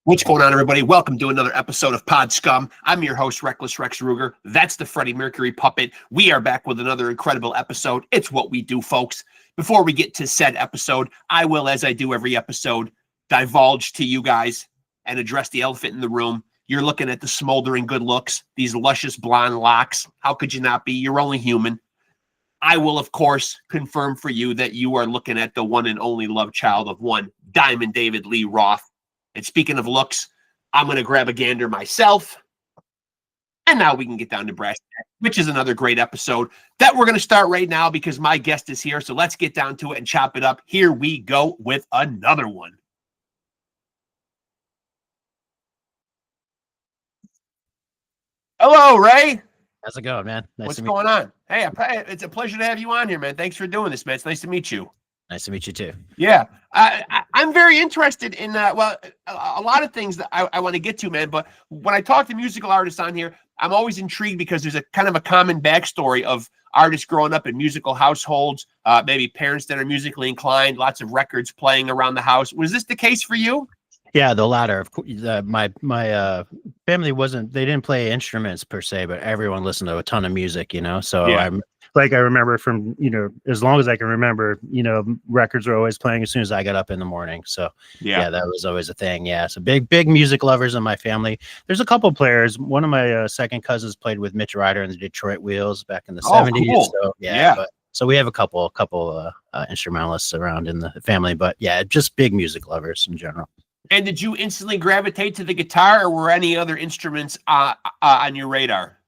What's going on, everybody? Welcome to another episode of Pod Scum. I'm your host, Reckless Rex Ruger. That's the Freddie Mercury puppet. We are back with another incredible episode. It's what we do, folks. Before we get to said episode, I will, as I do every episode, divulge to you guys and address the elephant in the room. You're looking at the smoldering good looks, these luscious blonde locks. How could you not be? You're only human. I will, of course, confirm for you that you are looking at the one and only love child of one, Diamond David Lee Roth. And speaking of looks, I'm going to grab a gander myself. And now we can get down to brass tacks, which is another great episode that we're going to start right now because my guest is here. So let's get down to it and chop it up. Here we go with another one. Hello, Ray. How's it going, man? What's going on? Hey, it's a pleasure to have you on here, man. Thanks for doing this, man. It's nice to meet you. Nice to meet you too. Yeah, I'm very interested in a lot of things that I want to get to, man. But when I talk to musical artists on here, I'm always intrigued because there's a kind of a common backstory of artists growing up in musical households, maybe parents that are musically inclined, lots of records playing around the house. Was this the case for you? Yeah, the latter. Of course, my family they didn't play instruments per se, but everyone listened to a ton of music, So yeah. I remember from, as long as I can remember, records were always playing as soon as I got up in the morning. So yeah, that was always a thing. Yeah. So big music lovers in my family. There's a couple players. One of my second cousins played with Mitch Ryder and the Detroit Wheels back in the 70s. Cool. So yeah. So we have a couple instrumentalists around in the family, but yeah, just big music lovers in general. And did you instantly gravitate to the guitar, or were any other instruments on your radar?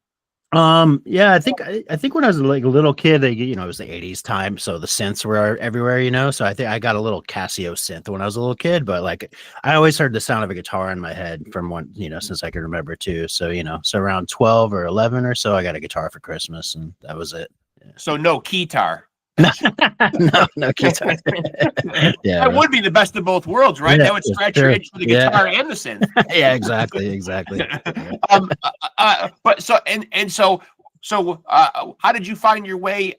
Yeah, I think when I was like a little kid, it was the 80s time, so the synths were everywhere, so I think I got a little Casio synth when I was a little kid, but like I always heard the sound of a guitar in my head from one, since I can remember too. So, so around 12 or 11 or so, I got a guitar for Christmas and that was it. Yeah. So no keytar. no guitar. Yeah, that would be the best of both worlds, right? Yeah, that would scratch your itch for the guitar and the synth. Yeah, exactly. So how did you find your way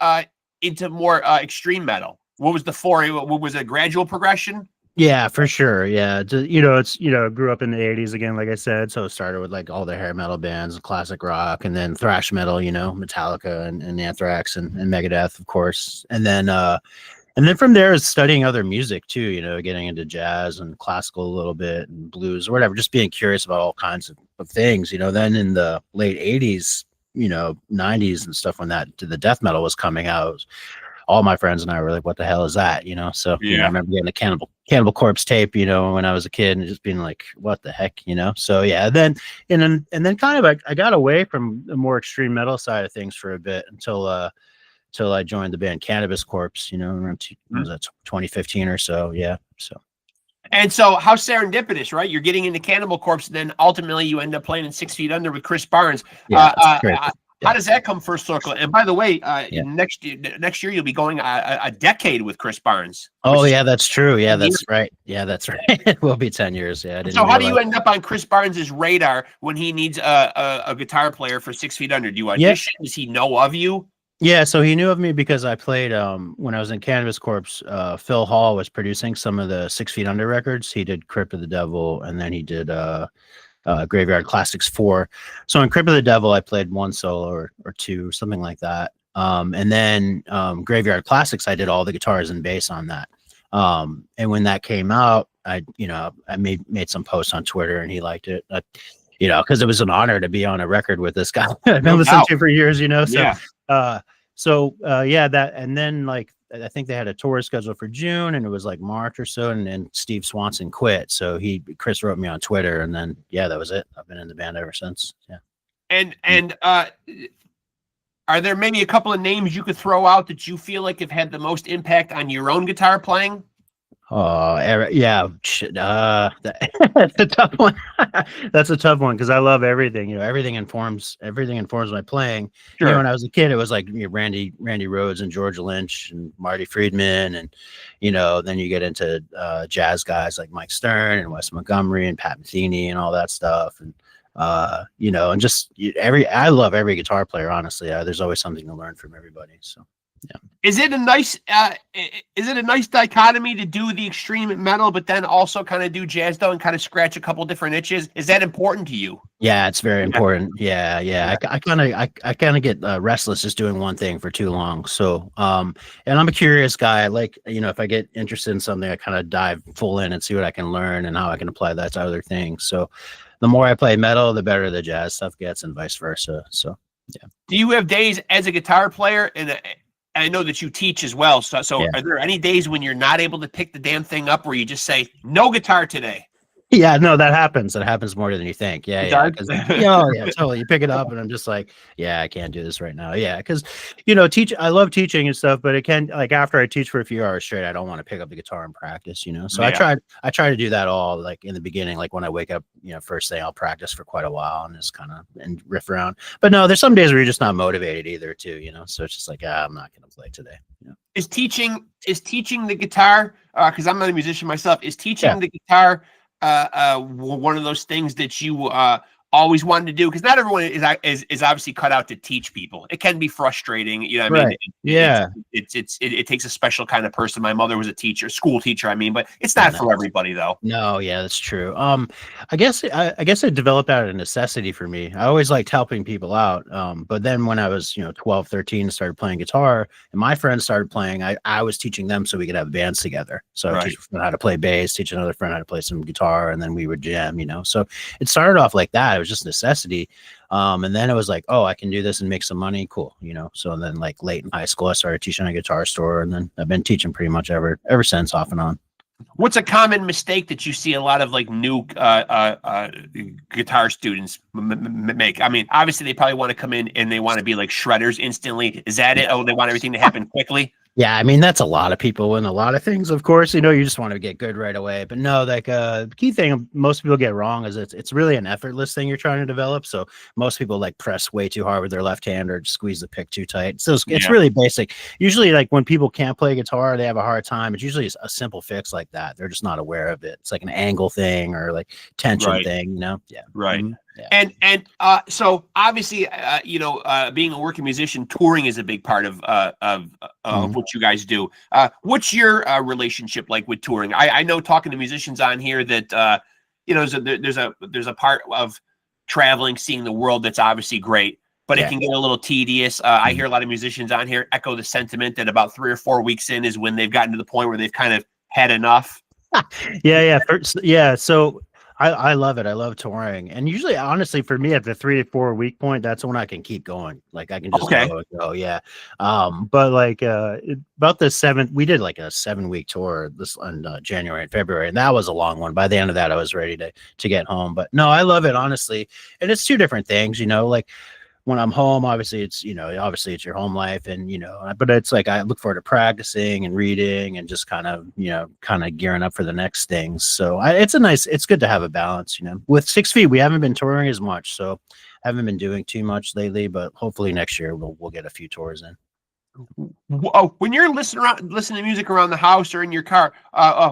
into more extreme metal? What was the foray? What was a gradual progression? Yeah, for sure. Yeah. Grew up in the 80s again, like I said. So it started with like all the hair metal bands, classic rock, and then thrash metal, Metallica and Anthrax and Megadeth, of course. And then from there is studying other music too, getting into jazz and classical a little bit and blues or whatever, just being curious about all kinds of things, Then in the late 80s, 90s and stuff, when the death metal was coming out, all my friends and I were like, what the hell is that? So I remember getting a Cannibal Corpse tape, when I was a kid and just being like, what the heck, So yeah, then kind of I got away from the more extreme metal side of things for a bit until I joined the band Cannabis Corpse, around 2015 or so. Yeah. And so how serendipitous, right? You're getting into Cannibal Corpse, and then ultimately you end up playing in 6 Feet Under with Chris Barnes. Yeah, great. How does that come first circle? And by the way, next year you'll be going a decade with Chris Barnes. Oh yeah, that's true. Yeah, that's right. Yeah, that's right. It will be 10 years. Yeah. So how do you end up on Chris Barnes's radar when he needs a guitar player for 6 Feet Under? Do you audition? Does he know of you? Yeah, so he knew of me because I played when I was in Cannabis Corpse. Phil Hall was producing some of the 6 Feet Under records. He did Crypt of the Devil, and then he did Graveyard Classics 4. So in Crypt of the Devil, I played one solo or two, something like that. And then Graveyard Classics, I did all the guitars and bass on that. And when that came out, I made some posts on Twitter, and he liked it. Because it was an honor to be on a record with this guy. I've been listening to for years, So that, and then like I think they had a tour scheduled for June, and it was like March or so, and then Steve Swanson quit. So Chris wrote me on Twitter, and then that was it. I've been in the band ever since. Yeah. And are there maybe a couple of names you could throw out that you feel like have had the most impact on your own guitar playing? Oh, yeah. That's a tough one. That's a tough one because I love everything. Everything informs my playing. Sure. When I was a kid, it was like Randy Rhoads and George Lynch and Marty Friedman, and then you get into jazz guys like Mike Stern and Wes Montgomery and Pat Metheny and all that stuff. And and just I love every guitar player. Honestly, there's always something to learn from everybody. So. Is it a nice dichotomy to do the extreme metal, but then also kind of do jazz though and kind of scratch a couple different itches? Is that important to you? Yeah, it's very important. Yeah. I kind of get restless just doing one thing for too long. So, and I'm a curious guy. Like, if I get interested in something, I kind of dive full in and see what I can learn and how I can apply that to other things. So, the more I play metal, the better the jazz stuff gets, and vice versa. So, yeah. Do you have days as a guitar player, and I know that you teach as well. So Yeah. Are there any days when you're not able to pick the damn thing up, where you just say no guitar today? Yeah, no, that happens. It happens more than you think. Yeah, It yeah. does? 'Cause, yeah, totally. You pick it up, and I'm just like, yeah, I can't do this right now. Yeah, because I love teaching and stuff, but it can, like, after I teach for a few hours straight, I don't want to pick up the guitar and practice. So Yeah. I try to do that all like in the beginning, like when I wake up, first thing I'll practice for quite a while and just kind of and riff around. But no, there's some days where you're just not motivated either, too. So it's just like, I'm not gonna play today. Is teaching the guitar, because I'm not a musician myself, is teaching Yeah. the guitar one of those things that you always wanted to do? Because not everyone is obviously cut out to teach people. It can be frustrating, what I mean? Yeah. It takes a special kind of person. My mother was a teacher, school teacher, but it's not for everybody though. No, yeah, that's true. I guess it developed out of necessity for me. I always liked helping people out. But then when I was, 12, 13, started playing guitar, and my friends started playing, I was teaching them so we could have bands together. So I teach a friend how to play bass, teach another friend how to play some guitar, and then we would jam, So it started off like that. It was just necessity. And then it was like, oh, I can do this and make some money. Cool. So then, like, late in high school, I started teaching at a guitar store, and then I've been teaching pretty much ever since, off and on. What's a common mistake that you see a lot of like new guitar students make? Obviously they probably want to come in and they want to be like shredders instantly. Is that it? Oh, they want everything to happen quickly. Yeah, that's a lot of people and a lot of things, of course. You just want to get good right away. But no, like the key thing most people get wrong is it's really an effortless thing you're trying to develop. So most people like press way too hard with their left hand or squeeze the pick too tight. So it's really basic. Usually, like when people can't play guitar, they have a hard time. It's usually a simple fix like that. They're just not aware of it. It's like an angle thing or like tension thing, Yeah. Right. Mm-hmm. Yeah. And so obviously, being a working musician, touring is a big part of what you guys do. What's your relationship like with touring? I know, talking to musicians on here, that there's a part of traveling, seeing the world, that's obviously great, but it can get a little tedious. I hear a lot of musicians on here echo the sentiment that about 3 or 4 weeks in is when they've gotten to the point where they've kind of had enough. Yeah. So I love it. I love touring. And usually, honestly, for me, at the 3 to 4 week point, that's when I can keep going. Like I can just go. Yeah. But like about the 7th, we did like a 7-week tour this on January and February, and that was a long one. By the end of that, I was ready to get home. But no, I love it, honestly. And it's two different things, like when I'm home, obviously it's your home life, and but it's like I look forward to practicing and reading and just kind of gearing up for the next things. So it's good to have a balance. With 6 Feet, we haven't been touring as much, so haven't been doing too much lately, but hopefully next year we'll get a few tours in. When you're listening to music around the house or in your car,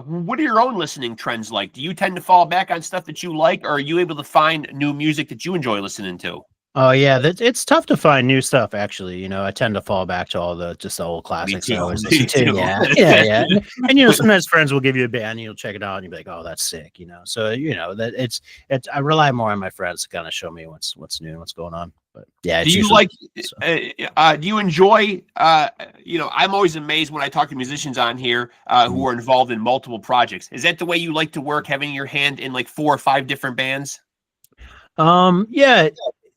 what are your own listening trends like? Do you tend to fall back on stuff that you like, or are you able to find new music that you enjoy listening to? Oh yeah, it's tough to find new stuff, actually. I tend to fall back to all the old classics. Me too. I always listen to. Yeah. And sometimes friends will give you a band and you'll check it out and you'll be like, oh, that's sick. So that it's I rely more on my friends to kind of show me what's new and what's going on. But yeah, do you enjoy? I'm always amazed when I talk to musicians on here who are involved in multiple projects. Is that the way you like to work, having your hand in like 4 or 5 different bands? Yeah.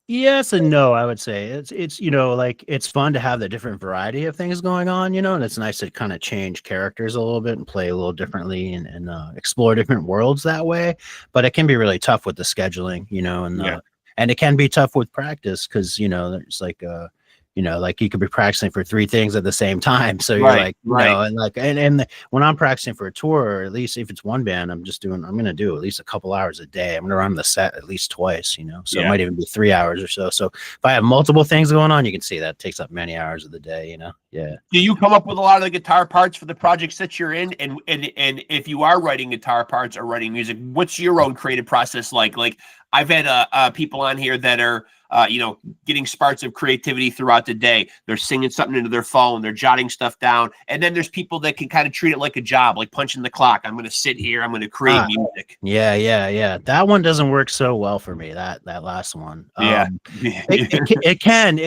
Yes and no, I would say it's like it's fun to have the different variety of things going on, and it's nice to kind of change characters a little bit and play a little differently and explore different worlds that way. But it can be really tough with the scheduling, and it can be tough with practice because there's like like you could be practicing for 3 things at the same time. So you're and when I'm practicing for a tour, or at least if it's one band, I'm going to do at least a couple hours a day. I'm going to run the set at least twice, so it might even be 3 hours or so. So if I have multiple things going on, you can see that takes up many hours of the day, Yeah. Do you come up with a lot of the guitar parts for the projects that you're in? And if you are writing guitar parts or writing music, what's your own creative process like? Like, I've had people on here that are getting sparks of creativity throughout the day. They're singing something into their phone, they're jotting stuff down, and then there's people that can kind of treat it like a job, like punching the clock. I'm going to sit here, I'm going to create music. Yeah. That one doesn't work so well for me. That last one. It can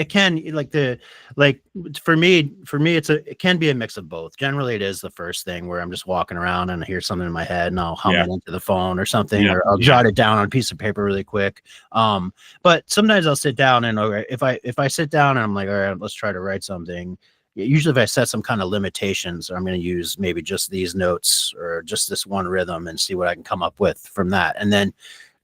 for me it can be a mix of both. Generally, it is the first thing where I'm just walking around and I hear something in my head and I'll hum it into the phone or something, or I'll jot it down on a piece of paper really quick. But sometimes I'll sit down and if I sit down and I'm like, all right, let's try to write something. Usually if I set some kind of limitations, I'm going to use maybe just these notes or just this one rhythm and see what I can come up with from that. And then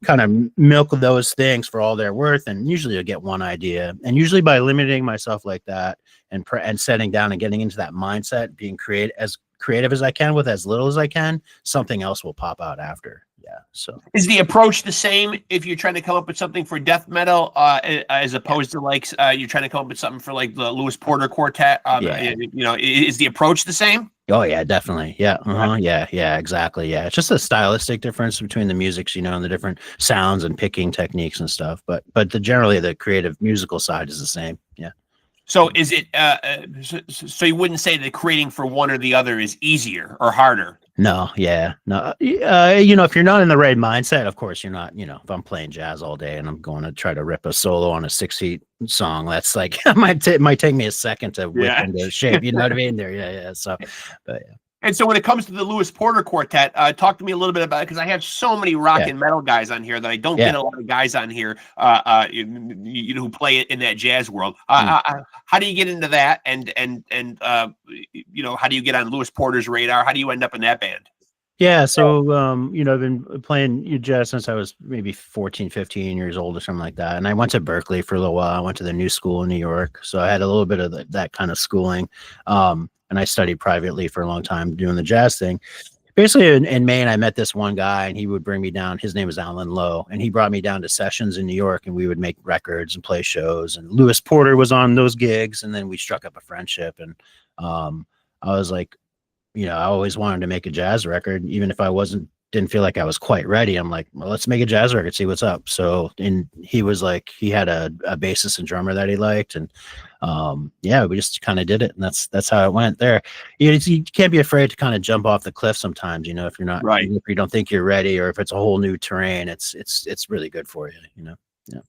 kind of milk those things for all they're worth. And usually you'll get one idea. And usually by limiting myself like that and setting down and getting into that mindset, being as creative as I can with as little as I can, something else will pop out after. Yeah. So is the approach the same if you're trying to come up with something for death metal, as opposed to like you're trying to come up with something for like the Lewis Porter Quartet? Is the approach the same? Oh yeah, definitely. Yeah. Yeah, exactly. Yeah. It's just a stylistic difference between the musics, and the different sounds and picking techniques and stuff. But generally the creative musical side is the same. Yeah. So is it so you wouldn't say that creating for one or the other is easier or harder? No. If you're not in the right mindset, of course you're not. If I'm playing jazz all day and I'm going to try to rip a solo on a 6 feet song, that's like it might take me a second to whip into shape. You know what I mean? Yeah. So, but yeah. And so when it comes to the Lewis Porter Quartet, talk to me a little bit about it, because I have so many rock and metal guys on here that I don't get a lot of guys on here, who play it in that jazz world. How do you get into that? And how do you get on Lewis Porter's radar? How do you end up in that band? Yeah. So, I've been playing jazz since I was maybe 14, 15 years old or something like that. And I went to Berkeley for a little while. I went to the New School in New York. So I had a little bit of that kind of schooling. And I studied privately for a long time doing the jazz thing. Basically in Maine, I met this one guy and he would bring me down. His name was Alan Lowe, and he brought me down to sessions in New York, and we would make records and play shows. And Lewis Porter was on those gigs, and then we struck up a friendship. And I was like, I always wanted to make a jazz record, even if I didn't feel like I was quite ready. I'm like, well, let's make a jazz record, see what's up. So, and he was like, he had a bassist and drummer that he liked. And we just kind of did it. And that's how it went there. You can't be afraid to kind of jump off the cliff sometimes, if you're not, if you don't think you're ready, or if it's a whole new terrain, it's really good for you, Yeah.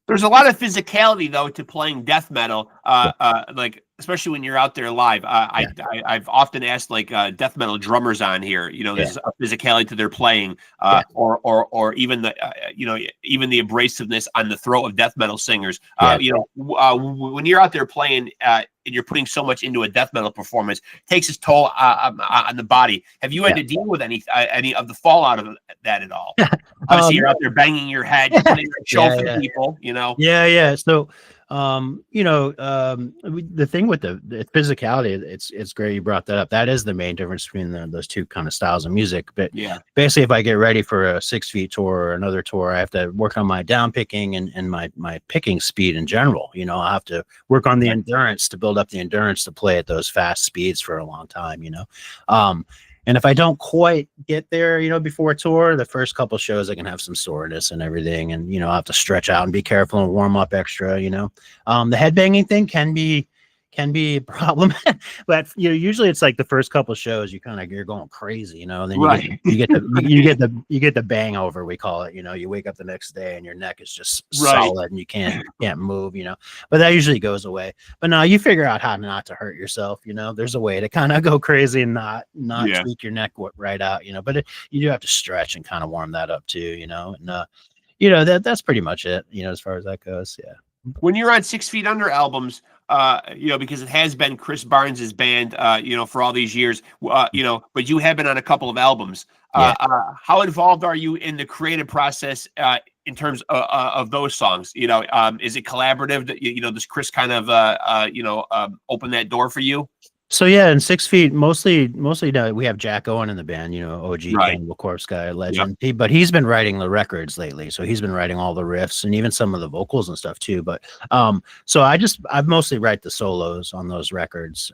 There's a lot of physicality though to playing death metal, like especially when you're out there live. I've often asked like death metal drummers on here, there's a physicality to their playing, or even the even the abrasiveness on the throat of death metal singers. When you're out there playing and you're putting so much into a death metal performance, it takes its toll on the body. Have you had to deal with any of the fallout of that at all? Obviously, you're out there banging your head, you're putting a show for the people, Yeah. So, the thing with the physicality, it's great you brought that up. That is the main difference between those two kind of styles of music. But basically, if I get ready for a 6 feet tour or another tour, I have to work on my down picking and my picking speed in general. I have to work on the endurance to build up the endurance to play at those fast speeds for a long time. And if I don't quite get there, before a tour, the first couple shows, I can have some soreness and everything. And, I'll have to stretch out and be careful and warm up extra, The headbanging thing can be a problem, but usually it's like the first couple shows you're going crazy, and then you get the bang over, we call it. You wake up the next day and your neck is just solid and you can't move, but that usually goes away. But now you figure out how not to hurt yourself. There's a way to kind of go crazy and not tweak your neck right out, but you do have to stretch and kind of warm that up too, and that's pretty much it, as far as that goes. Yeah. When you're on 6 Feet Under albums, because it has been Chris Barnes's band, for all these years, but you have been on a couple of albums. How involved are you in the creative process in terms of those songs? Is it collaborative? Does Chris kind of, open that door for you? So yeah, in 6 Feet, mostly we have Jack Owen in the band, OG Cannibal Corpse guy, legend. But he's been writing the records lately, so he's been writing all the riffs and even some of the vocals and stuff too. But so I've mostly write the solos on those records,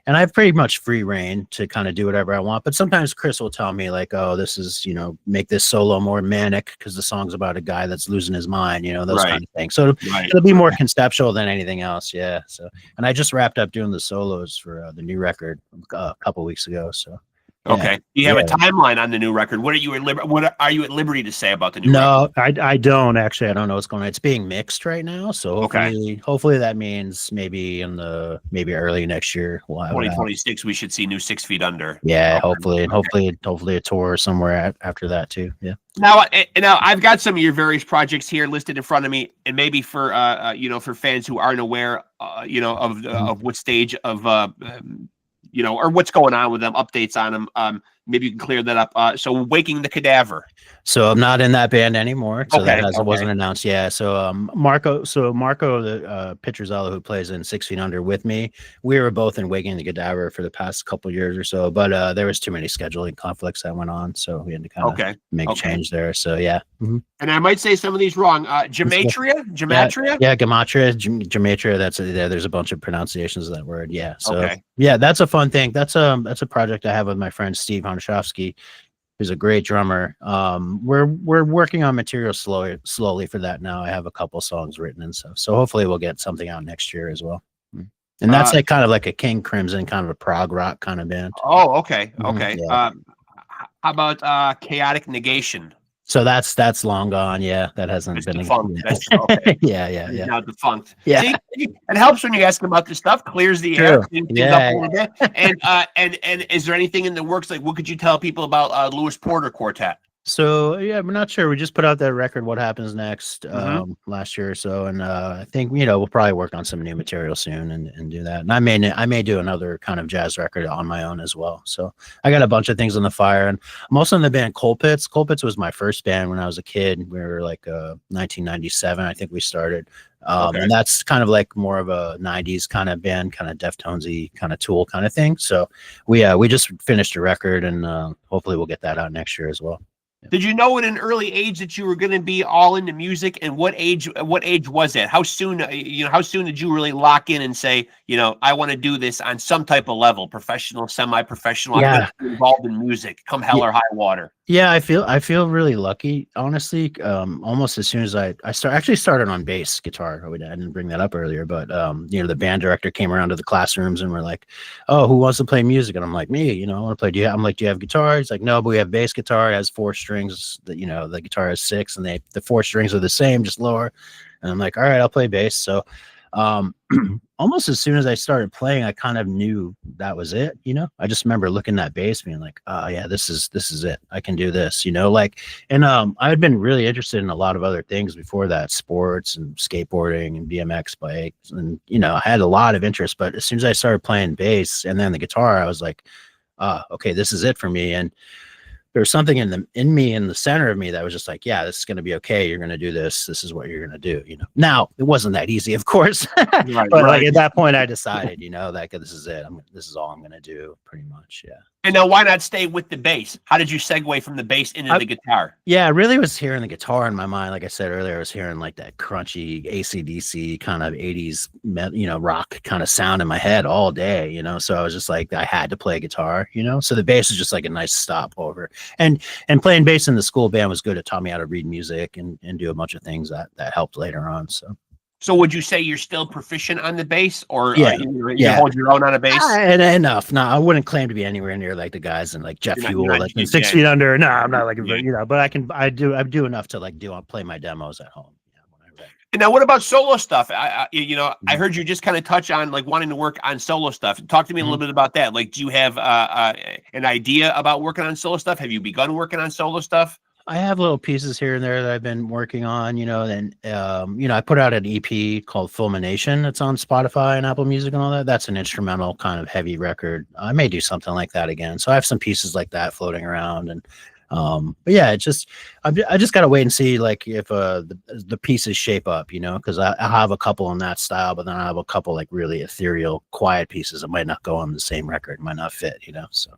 and I have pretty much free reign to kind of do whatever I want. But sometimes Chris will tell me like, oh, this is, make this solo more manic because the song's about a guy that's losing his mind, those kind of things. So it'll be more conceptual than anything else. Yeah. So, and I just wrapped up doing the solos for the new record a couple weeks ago. So. Okay. You have a timeline on the new record. What are you at liberty to say about the new record? No, I don't actually. I don't know what's going on. It's being mixed right now. So hopefully that means maybe early next year. 2026, we should see new 6 Feet Under. Yeah, hopefully a tour somewhere after that too. Yeah. Now I've got some of your various projects here listed in front of me, and maybe for for fans who aren't aware, of what stage of or what's going on with them, updates on them. Maybe you can clear that up. So Waking the Cadaver. So I'm not in that band anymore. So that wasn't announced. Yeah. So Marco, the Pietruzzello, who plays in 6 Feet Under with me, we were both in Waking the Cadaver for the past couple years or so, but there was too many scheduling conflicts that went on, so we had to kind of make a change there. So yeah. Mm-hmm. And I might say some of these wrong. Gematria. Yeah, Gematria. There's a bunch of pronunciations of that word. Yeah. So yeah, that's a fun thing. That's a project I have with my friend Steve Honchowski, who's a great drummer. We're working on material slowly for that now. I have a couple songs written and stuff, so hopefully we'll get something out next year as well. And that's kind of like a King Crimson, kind of a prog rock kind of band. Oh, okay. Yeah. How about Chaotic Negation? So that's long gone. Yeah, that hasn't been defunct. Yeah. Now defunct. Yeah. See, it helps when you ask about this stuff. Clears the air. Up a little bit. And is there anything in the works? Like, what could you tell people about Lewis Porter Quartet? So yeah, we're not sure. We just put out that record, What Happens Next, last year or so, and I think we'll probably work on some new material soon and do that. And I may do another kind of jazz record on my own as well. So I got a bunch of things on the fire, and I'm also in the band COLEPITZ. COLEPITZ was my first band when I was a kid. We were like 1997, I think we started. And that's kind of like more of a 90s kind of band, kind of Deftonesy, kind of Tool kind of thing. So we just finished a record, and hopefully we'll get that out next year as well. Did you know at an early age that you were going to be all into music? And what age was that? How soon did you really lock in and say, I want to do this on some type of level, professional, semi-professional? I'm going to be involved in music, come hell or high water. Yeah, I feel really lucky, honestly. Almost as soon as I started on bass guitar. I didn't bring that up earlier, but the band director came around to the classrooms and we're like, "Oh, who wants to play music?" And I'm like, "Me, I want to play." I'm like, "Do you have guitar?" He's like, "No, but we have bass guitar. It has 4 strings. The guitar has 6, and the 4 strings are the same, just lower." And I'm like, "All right, I'll play bass." So almost as soon as I started playing, I kind of knew that was it. I just remember looking at bass being like, "Oh yeah, this is it. I can do this." And I had been really interested in a lot of other things before that, sports and skateboarding and BMX bikes, and I had a lot of interest. But as soon as I started playing bass and then the guitar, I was like, okay, this is it for me. And there's something in the center of me that was just like, yeah, this is going to be okay. You're going to do this. This is what you're going to do. Now it wasn't that easy, of course, but like at that point I decided, that this is it. This is all I'm going to do pretty much. Yeah. And now why not stay with the bass? How did you segue from the bass into the guitar? Yeah, I really was hearing the guitar in my mind. Like I said earlier, I was hearing like that crunchy AC/DC kind of 80s, rock kind of sound in my head all day, So I was just like, I had to play guitar, So the bass is just like a nice stopover. And playing bass in the school band was good. It taught me how to read music and do a bunch of things that helped later on. So would you say you're still proficient on the bass, or you hold your own on a bass? Enough. No, I wouldn't claim to be anywhere near like the guys and like Jeff Huell, like 6 Feet Under. No, I'm not like, but I do enough to play my demos at home. And now, what about solo stuff? I heard you just kind of touch on like wanting to work on solo stuff. Talk to me a little bit about that. Like, do you have an idea about working on solo stuff? Have you begun working on solo stuff? I have little pieces here and there that I've been working on, and I put out an EP called Fulmination. It's on Spotify and Apple Music and all that. That's an instrumental kind of heavy record. I may do something like that again. So I have some pieces like that floating around, and but yeah, I just gotta wait and see like if the pieces shape up, because I have a couple in that style, but then I have a couple like really ethereal, quiet pieces that might not go on the same record, might not fit, So.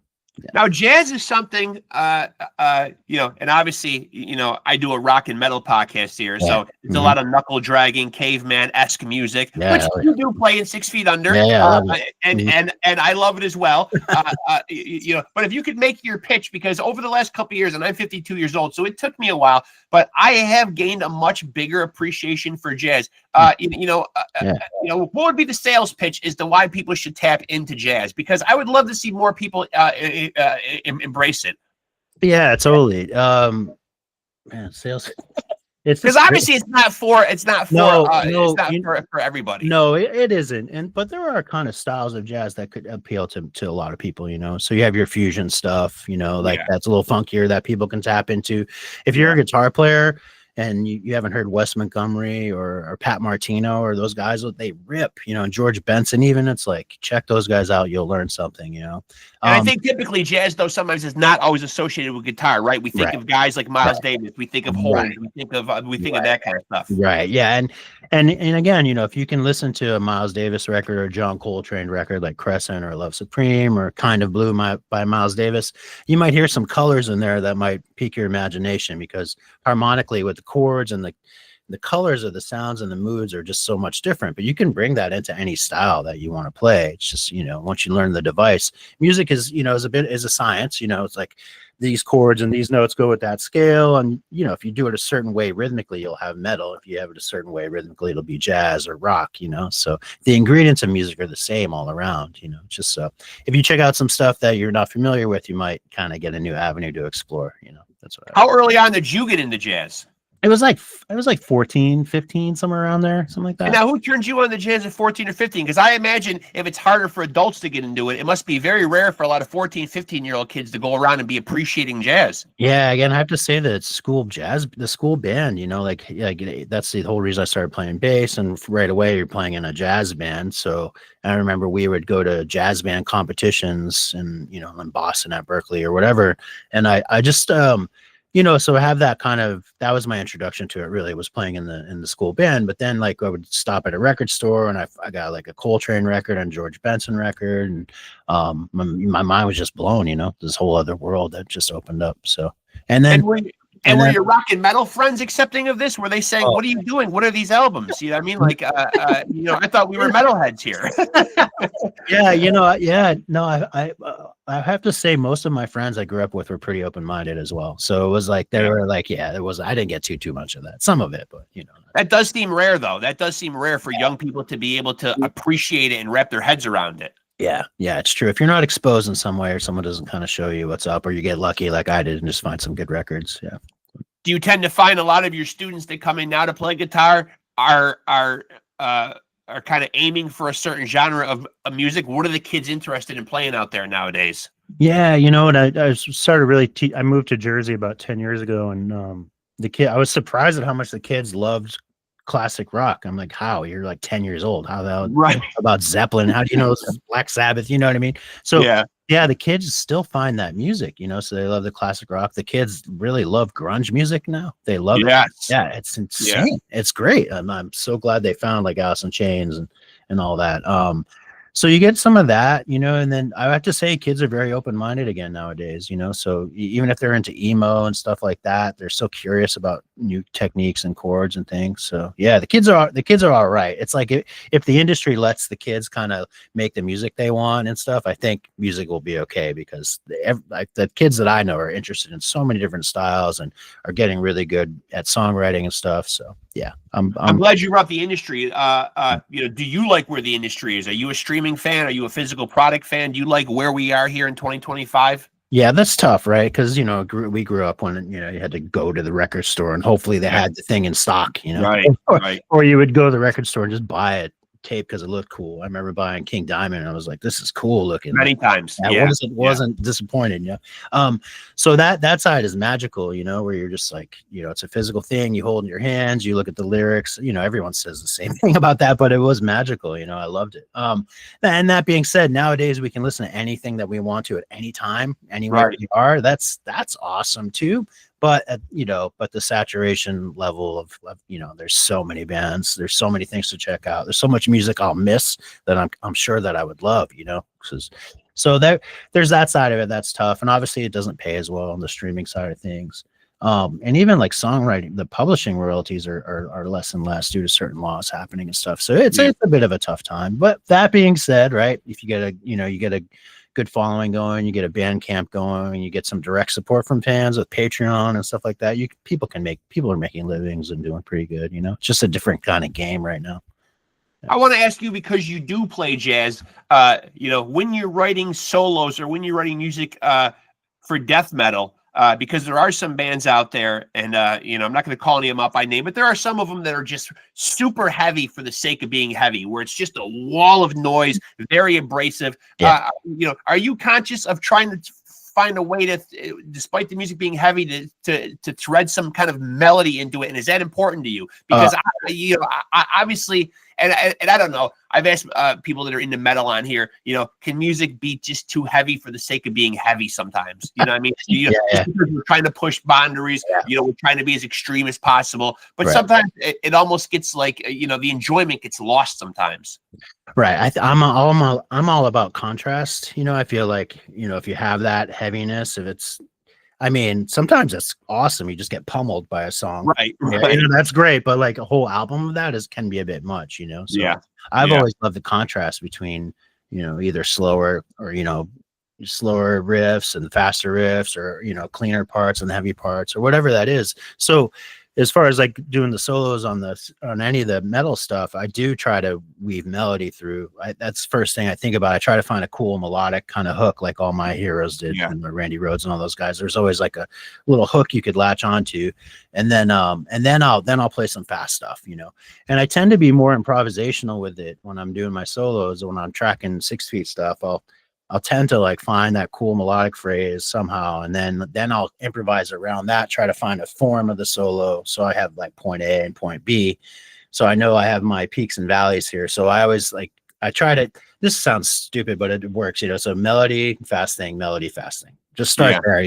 Now, jazz is something, and obviously, I do a rock and metal podcast here, so it's a lot of knuckle dragging, caveman-esque music, which you do play in 6 Feet Under, and I love it as well. But if you could make your pitch, because over the last couple of years, and I'm 52 years old, so it took me a while, but I have gained a much bigger appreciation for jazz. What would be the sales pitch as to why people should tap into jazz? Because I would love to see more people embrace it. Yeah, totally. Man, sales. It's because obviously it's not for everybody. No, it isn't. But there are kind of styles of jazz that could appeal to a lot of people, So you have your fusion stuff, that's a little funkier that people can tap into. If you're a guitar player and you haven't heard Wes Montgomery or Pat Martino or those guys, they rip, and George Benson even, it's like, check those guys out. You'll learn something, And I think typically jazz, though, sometimes is not always associated with guitar, right? We think of guys like Miles Davis, we think of horns, we think of that kind of stuff. Right. Yeah. And again, if you can listen to a Miles Davis record or a John Coltrane record like Crescent or Love Supreme or Kind of Blue by Miles Davis, you might hear some colors in there that might pique your imagination, because harmonically with the chords and the colors of the sounds and the moods are just so much different. But you can bring that into any style that you want to play. It's just, once you learn the device, music is, is a science. It's like these chords and these notes go with that scale. And, if you do it a certain way rhythmically, you'll have metal. If you have it a certain way rhythmically, it'll be jazz or rock, So the ingredients of music are the same all around, just so if you check out some stuff that you're not familiar with, you might kind of get a new avenue to explore, That's what. How early on did you get into jazz? It was like 14, 15, somewhere around there, something like that. And now, who turned you on to jazz at 14 or 15? Because I imagine if it's harder for adults to get into it, it must be very rare for a lot of 14, 15-year-old kids to go around and be appreciating jazz. Yeah, again, I have to say that the school band, that's the whole reason I started playing bass. And right away, you're playing in a jazz band. So I remember we would go to jazz band competitions in Boston at Berkeley or whatever. And I just so I have that that was my introduction to it, really, was playing in the school band. But then I would stop at a record store and I got like a Coltrane record and George Benson record. And my mind was just blown, this whole other world that just opened up. So, and were your rock and metal friends accepting of this? Were they saying, "What are you doing? What are these albums?" You know what I mean? Like, I thought we were metalheads here. I have to say most of my friends I grew up with were pretty open-minded as well. So it was like they were like, I didn't get too much of that. Some of it, but That does seem rare, though. That does seem rare for young people to be able to appreciate it and wrap their heads around it. Yeah, it's true. If you're not exposed in some way or someone doesn't kind of show you what's up, or you get lucky like I did and just find some good records. Yeah. Do you tend to find a lot of your students that come in now to play guitar are kind of aiming for a certain genre of music? What are the kids interested in playing out there nowadays? Yeah, and I started really. I moved to Jersey about 10 years ago, and I was surprised at how much the kids loved classic rock. I'm like, how? You're like 10 years old. How about Zeppelin? How do you know Black Sabbath? You know what I mean? So yeah, the kids still find that music, so they love the classic rock. The kids really love grunge music now. They love it. Yeah, it's insane. Yeah. It's great. I'm so glad they found like Alice in Chains and all that. So you get some of that, and then I have to say kids are very open-minded again nowadays, so even if they're into emo and stuff like that, they're so curious about new techniques and chords and things. So yeah, the kids are all right. It's like if the industry lets the kids kind of make the music they want and stuff, I think music will be okay, because the kids that I know are interested in so many different styles and are getting really good at songwriting and stuff. So yeah, I'm glad you brought the industry. Do you like where the industry is? Are you a streaming fan? Are you a physical product fan? Do you like where we are here in 2025? Yeah, that's tough, right? Because we grew up when you had to go to the record store and hopefully they had the thing in stock, right, or you would go to the record store and just buy it tape because it looked cool. I remember buying King Diamond and I was like, this is cool looking. Many times. Wasn't disappointed. So that side is magical, where you're just like, it's a physical thing you hold in your hands, you look at the lyrics, everyone says the same thing about that, but it was magical. I loved it. And that being said, nowadays we can listen to anything that we want to at any time, anywhere we are. That's awesome too. But but the saturation level of there's so many bands, there's so many things to check out, there's so much music I'll miss that I'm sure that I would love, because So there's that side of it that's tough, and obviously it doesn't pay as well on the streaming side of things. And even like songwriting, the publishing royalties are less and less due to certain laws happening and stuff. So it's a bit of a tough time. But that being said, right, if you get a good following going, you get a band camp going, you get some direct support from fans with Patreon and stuff like that, people are making livings and doing pretty good. It's just a different kind of game right now. I want to ask you, because you do play jazz, when you're writing solos or when you're writing music for death metal, because there are some bands out there, and I'm not going to call any of them out by name, but there are some of them that are just super heavy for the sake of being heavy, where it's just a wall of noise, very abrasive. Yeah. Are you conscious of trying to find a way to, despite the music being heavy, to thread some kind of melody into it? And is that important to you? Because I obviously, and I don't know, I've asked people that are into metal on here, can music be just too heavy for the sake of being heavy sometimes? You know what I mean? We're trying to push boundaries, we're trying to be as extreme as possible, but sometimes it almost gets like, the enjoyment gets lost sometimes. Right. I'm all about contrast. I feel like, if you have that heaviness, sometimes it's awesome. You just get pummeled by a song. Right. That's great. But like a whole album of that can be a bit much, So I've always loved the contrast between, either slower or, slower riffs and faster riffs, or, cleaner parts and heavy parts, or whatever that is. So as far as like doing the solos on any of the metal stuff, I do try to weave melody through. That's the first thing I think about. I try to find a cool melodic kind of hook, like all my heroes did, Randy Rhoads and all those guys. There's always like a little hook you could latch onto, and then I'll play some fast stuff, And I tend to be more improvisational with it when I'm doing my solos. When I'm tracking 6 feet stuff, I'll tend to like find that cool melodic phrase somehow, and then I'll improvise around that, try to find a form of the solo. So I have like point A and point B. So I know I have my peaks and valleys here. So I always this sounds stupid, but it works, so melody, fast thing, melody, fast thing. Just start there,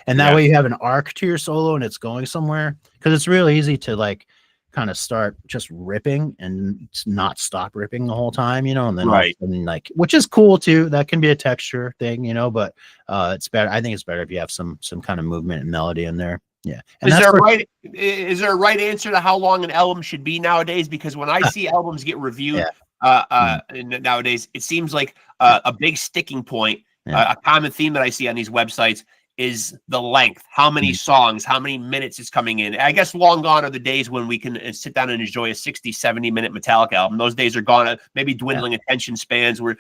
and that way you have an arc to your solo and it's going somewhere, because it's real easy to like kind of start just ripping and not stop ripping the whole time, and then like, which is cool too. That can be a texture thing, but it's better. I think it's better if you have some kind of movement and melody in there. Yeah. And is there a right answer to how long an album should be nowadays? Because when I see albums get reviewed nowadays, it seems like a big sticking point, a common theme that I see on these websites is the length, how many songs, how many minutes is coming in. I guess long gone are the days when we can sit down and enjoy a 60, 70-minute Metallica album. Those days are gone. Maybe dwindling attention spans. We're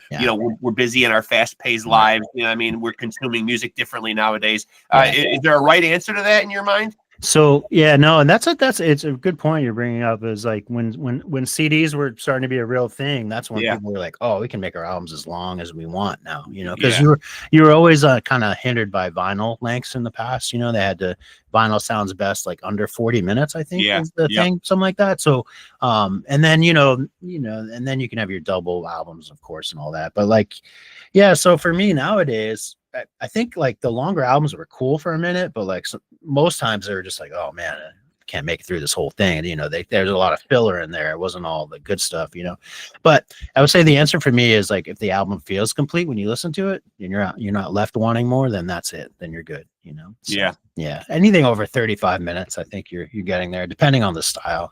busy in our fast-paced lives. We're consuming music differently nowadays. Is there a right answer to that in your mind? So and it's a good point you're bringing up, is like when CDs were starting to be a real thing, that's when people were like, oh, we can make our albums as long as we want now, because you were always kind of hindered by vinyl lengths in the past. They had vinyl sounds best like under 40 minutes, I think, is the thing, something like that. So and then and then you can have your double albums, of course, and all that, but like so for me nowadays, I think like the longer albums were cool for a minute, but like most times they were just like, oh man, I can't make it through this whole thing. There's a lot of filler in there. It wasn't all the good stuff, But I would say the answer for me is like, if the album feels complete when you listen to it and you're not left wanting more, then that's it. Then you're good, So, anything over 35 minutes, I think you're getting there, depending on the style,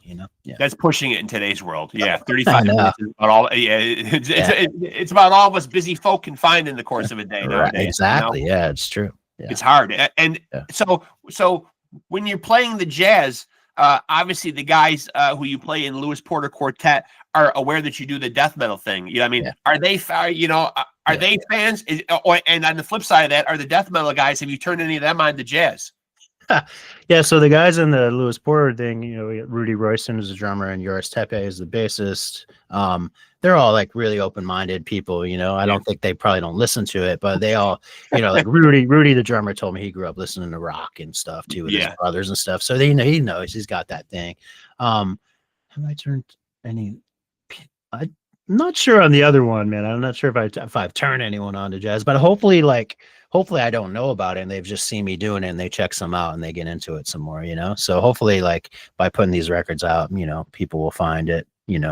That's pushing it in today's world. 35 minutes is about all. It's about all of us busy folk can find in the course of a day nowadays. Exactly. Yeah, it's true. It's hard. And so when you're playing the jazz, obviously the guys who you play in Lewis Porter Quartet are aware that you do the death metal thing. Are they they fans? And on the flip side of that, are the death metal guys, have you turned any of them on to jazz? So the guys in the Lewis Porter thing, Rudy Royston is the drummer and Joris Tepe is the bassist. They're all like really open-minded people, I don't think they probably don't listen to it, but they all, like Rudy, the drummer, told me he grew up listening to rock and stuff too with his brothers and stuff. So he knows he's got that thing. Have I turned any? I'm not sure on the other one, man. I'm not sure if I've turned anyone on to jazz, but hopefully I don't know about it and they've just seen me doing it and they check some out and they get into it some more, So hopefully like by putting these records out, people will find it.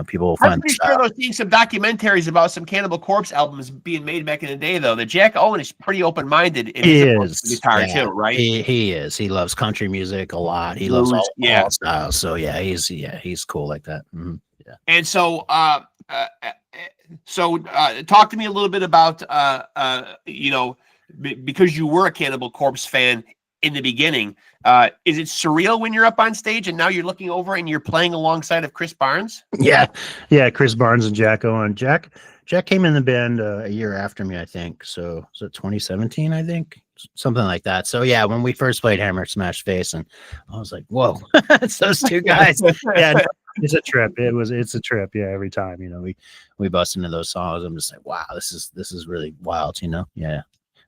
people will I'm find the pretty sure style. I was seeing some documentaries about some Cannibal Corpse albums being made back in the day, though. That Jack Owen is pretty open-minded in He his approach to is, guitar yeah. too, right? He is. He loves country music a lot. He loves Blues, all styles. So yeah, he's cool like that. Yeah. And so, talk to me a little bit about, because you were a Cannibal Corpse fan in the beginning. Is it surreal when you're up on stage and now you're looking over and you're playing alongside of Chris Barnes? Yeah, Chris Barnes and Jack Owen. Jack came in the band a year after me, I think. So was it 2017? I think something like that. So yeah, when we first played Hammer Smash Face, and I was like, whoa, it's those two guys. Yeah, no, it's a trip. It's a trip. Yeah, every time we bust into those songs, I'm just like, wow, this is really wild. Yeah.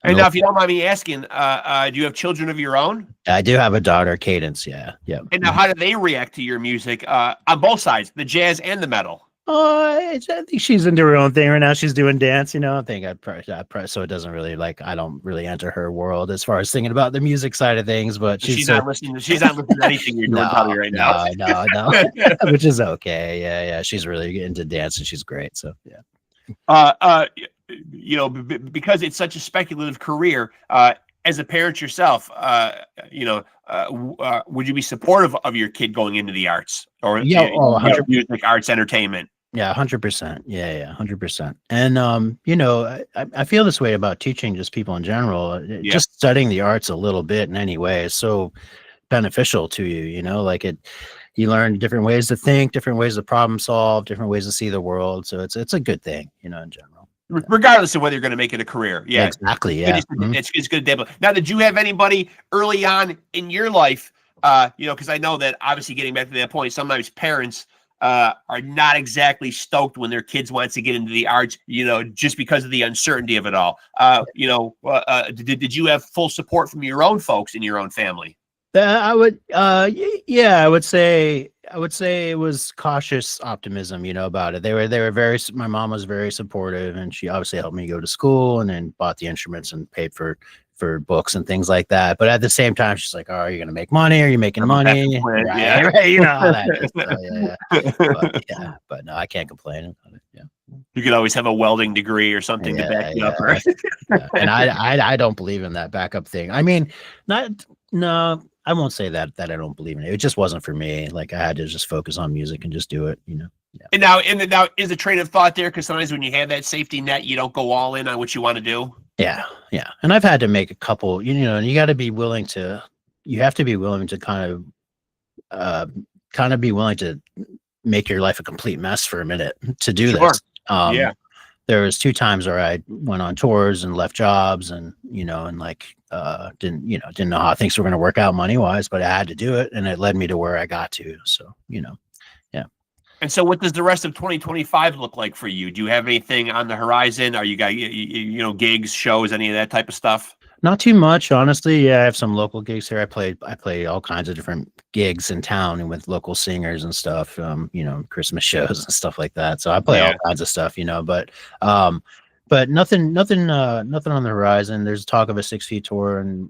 And now, if you don't mind me asking, do you have children of your own? I do have a daughter, Cadence. Yeah. And now, how do they react to your music on both sides, the jazz and the metal? I think she's into her own thing right now. She's doing dance, I think I'd probably so it doesn't really I don't really enter her world as far as thinking about the music side of things. But she's not listening. She's not listening to anything you're doing probably right now. No, which is okay. Yeah. She's really into dance and she's great. So yeah. Because it's such a speculative career, as a parent yourself, would you be supportive of your kid going into the arts or music, arts, entertainment? Yeah, 100%. Yeah, 100%. And I feel this way about teaching just people in general. Just studying the arts a little bit in any way is so beneficial to you. You learn different ways to think, different ways to problem solve, different ways to see the world. So it's a good thing, in general. Regardless of whether you're going to make it a career. Yeah, exactly. Yeah. It's good to now, did you have anybody early on in your life, because I know that obviously getting back to that point, sometimes parents are not exactly stoked when their kids want to get into the arts, just because of the uncertainty of it all. Did you have full support from your own folks in your own family? I would say it was cautious optimism, about it. They were my mom was very supportive, and she obviously helped me go to school and then bought the instruments and paid for books and things like that. But at the same time, she's like, "Oh, are you going to make money? Are you making money?" Right, yeah. Right. How that is. Yeah. But no, I can't complain about it. Yeah. You could always have a welding degree or something to back you up, right? And I don't believe in that backup thing. I mean, no, I won't say that I don't believe in it. It just wasn't for me. I had to just focus on music and just do it, Yeah. And now is the train of thought there? Because sometimes when you have that safety net, you don't go all in on what you want to do. Yeah. And I've had to make a couple, and you got to be willing to. You have to be willing to kind of be willing to make your life a complete mess for a minute to do this. There was 2 times where I went on tours and left jobs and, didn't know how things were going to work out money wise, but I had to do it. And it led me to where I got to. So, yeah. And so what does the rest of 2025 look like for you? Do you have anything on the horizon? Are you got, gigs, shows, any of that type of stuff? Not too much, honestly. Yeah, I have some local gigs here. I play all kinds of different gigs in town and with local singers and stuff. Christmas shows and stuff like that. So I play all kinds of stuff, but nothing on the horizon. There's talk of a 6 feet tour in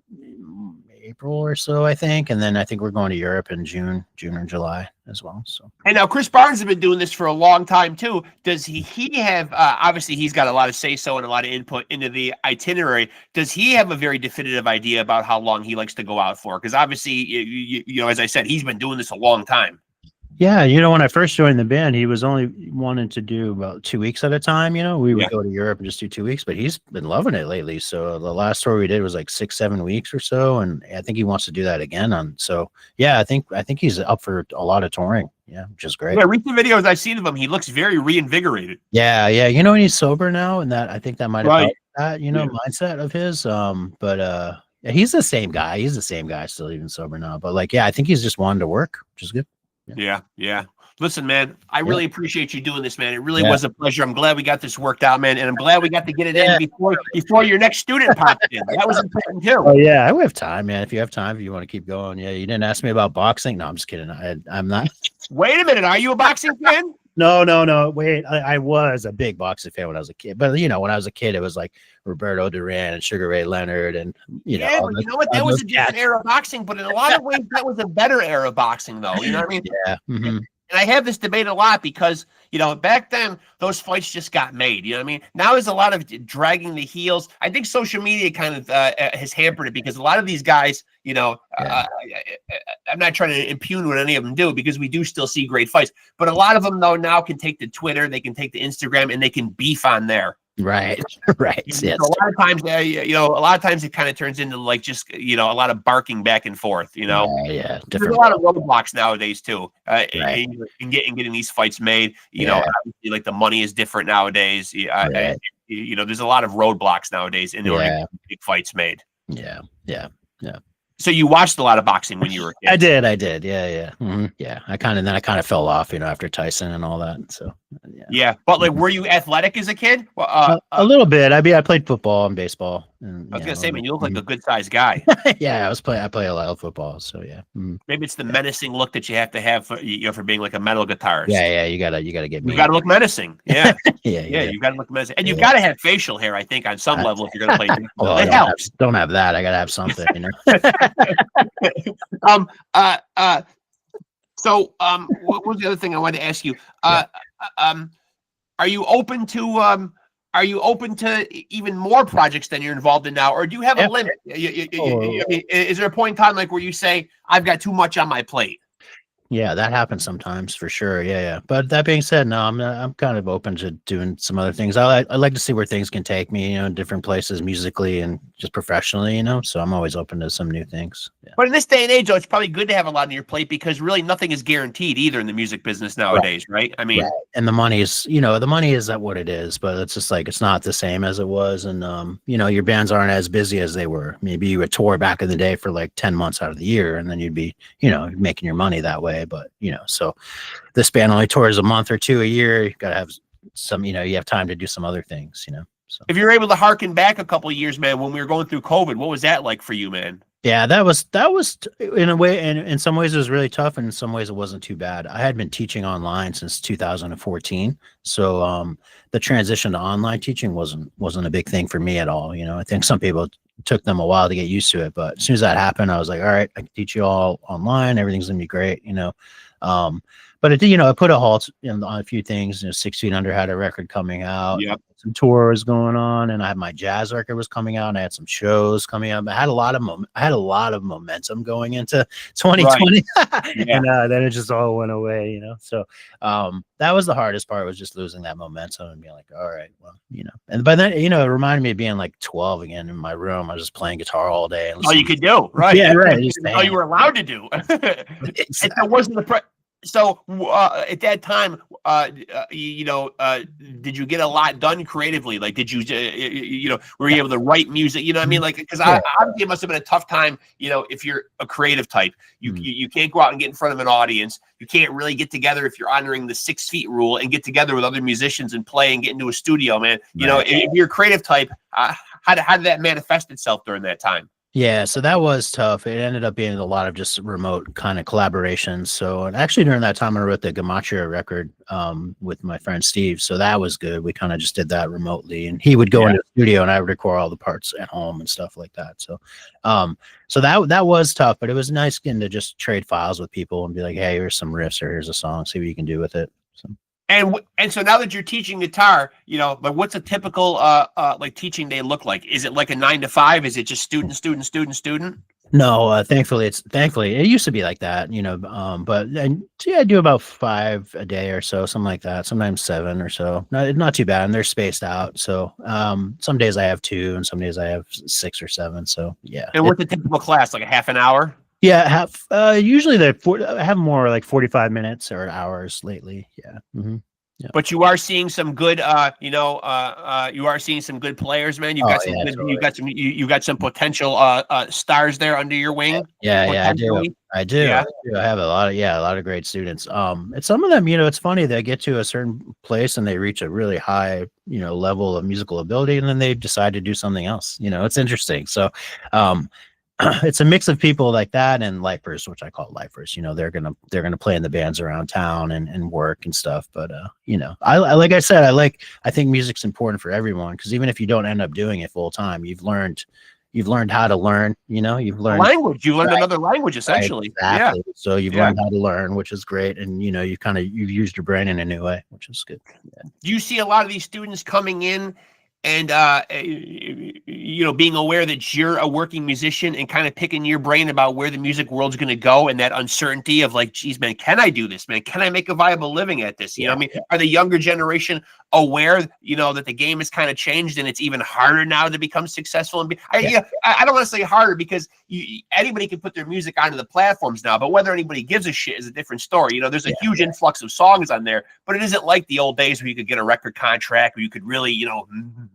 April or so, I think, and then I think we're going to Europe in June or July as well. So, and now Chris Barnes has been doing this for a long time too. Does he have obviously he's got a lot of say so and a lot of input into the itinerary? Does he have a very definitive idea about how long he likes to go out for? Because obviously, as I said, he's been doing this a long time. Yeah, when I first joined the band, he was only wanting to do about 2 weeks at a time. We would go to Europe and just do 2 weeks, but he's been loving it lately. So the last tour we did was like 6-7 weeks or so, and I think he wants to do that again. So yeah, I think he's up for a lot of touring. Yeah, which is great. Yeah, recent videos I've seen of him, he looks very reinvigorated. Yeah. And he's sober now, and I think that might have helped that mindset of his. But he's the same guy. He's the same guy still, even sober now. But I think he's just wanted to work, which is good. Yeah. Listen, man, I really appreciate you doing this, man. It really was a pleasure. I'm glad we got this worked out, man, and I'm glad we got to get it in before your next student popped in. That was important too. Oh yeah, I have time, man. If you have time, if you want to keep going. Yeah, you didn't ask me about boxing. No, I'm just kidding. I'm not. Wait a minute, are you a boxing fan? No. Wait, I was a big boxing fan when I was a kid, but when I was a kid, it was like Roberto Duran and Sugar Ray Leonard, and but that was a different era of boxing, but in a lot of ways, that was a better era of boxing, though. You know what I mean? Yeah. Mm-hmm. And I have this debate a lot because, back then those fights just got made. You know what I mean? Now there's a lot of dragging the heels. I think social media kind of has hampered it because a lot of these guys, I'm not trying to impugn what any of them do because we do still see great fights. But a lot of them, though, now can take to Twitter, they can take to Instagram, and they can beef on there. Right. Right. So a lot of times, it kind of turns into like just, a lot of barking back and forth, Yeah. There's a lot of roadblocks nowadays too, in getting these fights made. Obviously, like the money is different nowadays. There's a lot of roadblocks nowadays in order to get big fights made. Yeah. So you watched a lot of boxing when you were a kid? I did. Yeah. Yeah. I kind of fell off, after Tyson and all that. So yeah. But like, were you athletic as a kid? A little bit. I played football and baseball. And, I was gonna say, man, you look like a good sized guy. Yeah, I play a lot of football. So yeah. Maybe it's the menacing look that you have to have for being like a metal guitarist. Yeah. You gotta get me. You gotta look menacing. Yeah. Yeah. You gotta look menacing, and you gotta have facial hair. I think on some level, if you're gonna play, well, it helps. Don't have that. I gotta have something. So what was the other thing I wanted to ask you? Are you open to even more projects than you're involved in now, or do you have a limit? Is there a point in time like where you say I've got too much on my plate? Yeah, that happens sometimes for sure. Yeah. But that being said, no, I'm kind of open to doing some other things. I like to see where things can take me, in different places musically and just professionally, So I'm always open to some new things. Yeah. But in this day and age, though, it's probably good to have a lot on your plate because really nothing is guaranteed either in the music business nowadays, right? I mean, and the money is, the money is at what it is, but it's just like it's not the same as it was, and your bands aren't as busy as they were. Maybe you would tour back in the day for like 10 months out of the year, and then you'd be, making your money that way. But so this band only tours a month or two a year. You gotta have some, you have time to do some other things, So if you're able to harken back a couple of years, man, when we were going through COVID, what was that like for you, man? Yeah, that was in a way, and in some ways it was really tough, and in some ways it wasn't too bad. I had been teaching online since 2014, so the transition to online teaching wasn't a big thing for me at all. I think some people took them a while to get used to it, but as soon as that happened, I was like, all right, I can teach you all online. Everything's gonna be great, But it put a halt on a few things. 6 Feet Under had a record coming out. Yep. Some tours going on, and I had my jazz record was coming out, and I had some shows coming up. I had a lot of momentum going into 2020, right. And then it just all went away, So that was the hardest part, was just losing that momentum and being like, all right, well, And by then, it reminded me of being like 12 again in my room. I was just playing guitar all day. And all you could do, right? Yeah, right. All you were allowed to do. Exactly. And there wasn't the So at that time, did you get a lot done creatively? Like, did you, were you able to write music? You know what I mean? Like, because obviously it must have been a tough time. If you're a creative type, you can't go out and get in front of an audience. You can't really get together if you're honoring the 6 feet rule and get together with other musicians and play and get into a studio, man. If you're a creative type, how did that manifest itself during that time? Yeah, so that was tough. It ended up being a lot of just remote kind of collaborations. So, and actually during that time, I wrote the GEMATRIA record with my friend Steve. So that was good. We kind of just did that remotely, and he would go into the studio, and I would record all the parts at home and stuff like that. So, so that was tough, but it was nice getting to just trade files with people and be like, hey, here's some riffs, or here's a song, see what you can do with it. So. And so now that you're teaching guitar, like what's a typical like teaching day look like? Is it like a 9 to 5? Is it just student? No, thankfully it used to be like that, but I do about 5 a day or so, something like that. Sometimes 7 or so. Not too bad, and they're spaced out. So some days I have 2, and some days I have 6 or 7. So yeah. And what's a typical class? Like a half an hour? Yeah, usually I have more like 45 minutes or hours lately. Yeah. Mm-hmm. Yeah. But you are seeing some good, you are seeing some good players, man. You've got some potential stars there under your wing. Yeah, I do. Yeah. I have a lot of great students. And some of them, it's funny, they get to a certain place and they reach a really high, level of musical ability, and then they decide to do something else. It's interesting. So, it's a mix of people like that and lifers, which I call lifers. They're gonna play in the bands around town and work and stuff. But I like I said, I think music's important for everyone, because even if you don't end up doing it full time, you've learned you've learned how to learn, you've learned Language. You learned another language, essentially. Yeah. exactly. So you've Yeah. learned how to learn, which is great. And, you've used your brain in a new way, which is good. Yeah. Do you see a lot of these students coming in and being aware that you're a working musician and kind of picking your brain about where the music world's going to go, and that uncertainty of like, geez, man, can I do this, man? Can I make a viable living at this? You know what I mean? Are the younger generation aware, that the game has kind of changed and it's even harder now to become successful? And I don't want to say harder, because anybody can put their music onto the platforms now, but whether anybody gives a shit is a different story. There's a huge influx of songs on there, but it isn't like the old days where you could get a record contract, where you could really,